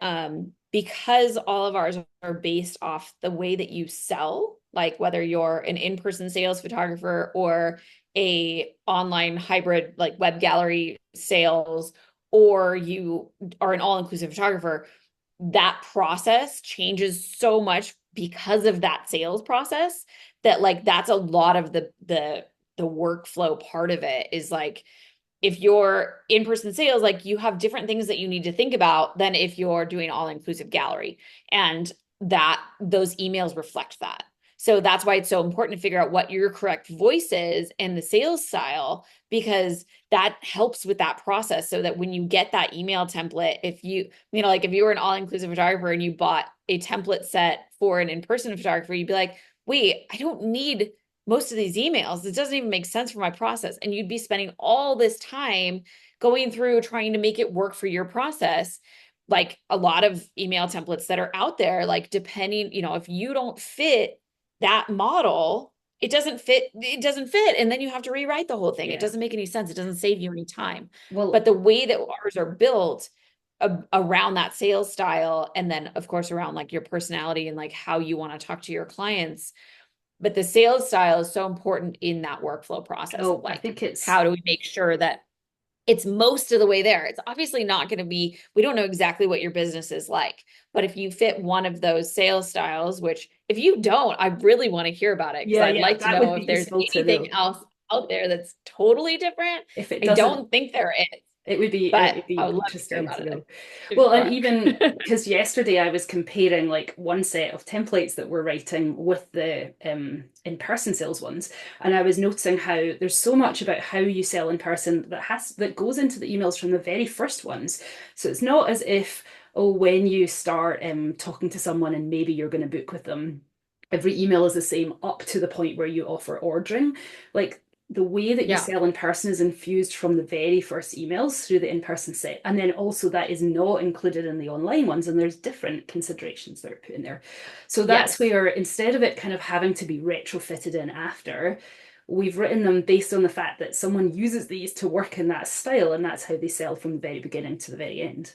because all of ours are based off the way that you sell, like whether you're an in-person sales photographer or a online hybrid like web gallery sales or you are an all-inclusive photographer, that process changes so much because of that sales process that like that's a lot of the workflow part of it is like if you're in-person sales, like you have different things that you need to think about than if you're doing all-inclusive gallery. And that those emails reflect that. So that's why it's so important to figure out what your correct voice is in the sales style, because that helps with that process. So that when you get that email template, if like if you were an all-inclusive photographer and you bought a template set for an in-person photographer, you'd be like, wait, I don't need most of these emails. It doesn't even make sense for my process. And you'd be spending all this time going through trying to make it work for your process. Like a lot of email templates that are out there, like depending, if you don't fit that model, it doesn't fit. And then you have to rewrite the whole thing. It
Yeah.
doesn't make any sense. It doesn't save you any time. But
Well,
the way that ours are built around that sales style, and then of course around like your personality and like how you want to talk to your clients, but the sales style is so important in that workflow process of
oh, I
like,
think it's
how do we make sure that? it's most of the way there. It's obviously not going to be, we don't know exactly what your business is like, but if you fit one of those sales styles, which if you don't, I really want to hear about it because
Yeah,
I'd
yeah,
like to
that would
know
be
if there's
useful to
anything
know.
else out there that's totally different.
If it
I
doesn't,
don't think there is,
it
but
would
I
be
would love to hear
interesting
about
to
it
know.
if
Well,
you
and
are.
even because yesterday I was comparing like one set of templates that we're writing with the in-person sales ones, and I was noticing how there's so much about how you sell in person that goes into the emails from the very first ones. So it's not as if, oh, when you start talking to someone and maybe you're going to book with them, every email is the same up to the point where you offer ordering. Like the way that you
Yeah.
sell in person is infused from the very first emails through the in-person set. And then also that is not included in the online ones. And there's different considerations that are put in there. So that's
Yes.
where instead of it kind of having to be retrofitted in after, we've written them based on the fact that someone uses these to work in that style. And that's how they sell from the very beginning to the very end.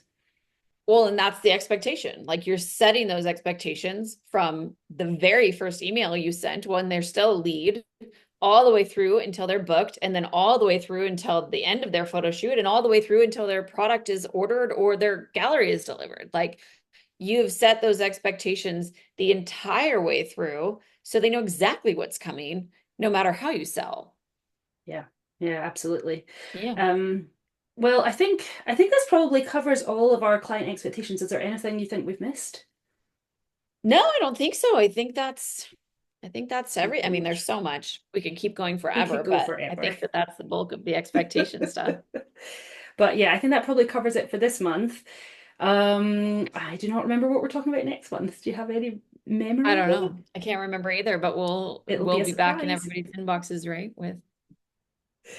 Well, and that's the expectation. Like you're setting those expectations from the very first email you sent when they're still a lead, all the way through until they're booked, and then all the way through until the end of their photo shoot, and all the way through until their product is ordered or their gallery is delivered. Like you've set those expectations the entire way through so they know exactly what's coming, no matter how you sell.
Yeah, yeah, absolutely.
Yeah.
Um, well, I think this probably covers all of our client expectations. Is there anything you think we've missed?
No, I don't think so. I think that's
Thank you
every, I
very
mean, there's
much.
so much. We could keep going
We
forever,
could go
but I
forever.
think that that's the bulk of the expectation stuff.
But yeah, I think that probably covers it for this month. I do not remember what we're talking about next month. Do you have any
I
memory of
don't
it?
know. I can't remember either, but we'll
It'll be
we'll
a
be back in
surprise.
everybody's inboxes, right? With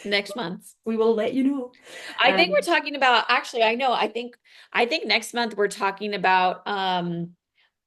next month.
We will let you know.
I think we're
Um,
talking about actually, I know, I think next month we're talking about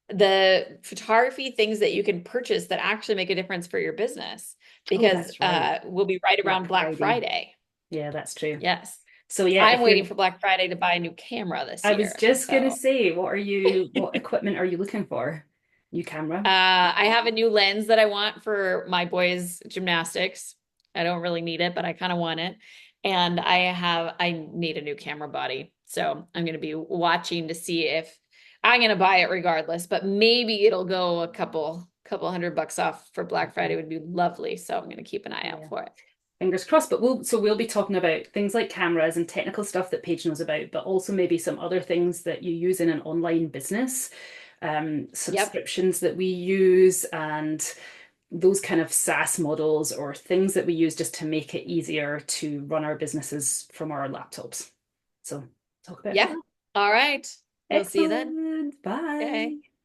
the photography things that you can purchase that actually make a difference for your business
oh,
because
that's right.
we'll be right around
Black
Black
Friday.
Friday.
Yeah, that's true.
Yes.
So yeah,
I'm
if you're
waiting for Black Friday to buy a new camera this
I was
year.
just gonna
So,
say, what equipment are you looking for? New camera?
I have a new lens that I want for my boys' gymnastics. I don't really need it, but I kind of want it. And I need a new camera body. So I'm going to be watching to see if I'm going to buy it regardless, but maybe it'll go a couple $100 off for Black Friday would be lovely. So I'm going to keep an eye out
Yeah.
for it.
Fingers crossed. But we'll be talking about things like cameras and technical stuff that Paige knows about, but also maybe some other things that you use in an online business,
Yep.
subscriptions that we use, and those kind of SaaS models or things that we use just to make it easier to run our businesses from our laptops. So talk about all
Yeah.
that.
All right. We'll see you then.
Excellent.
Okay.
Bye.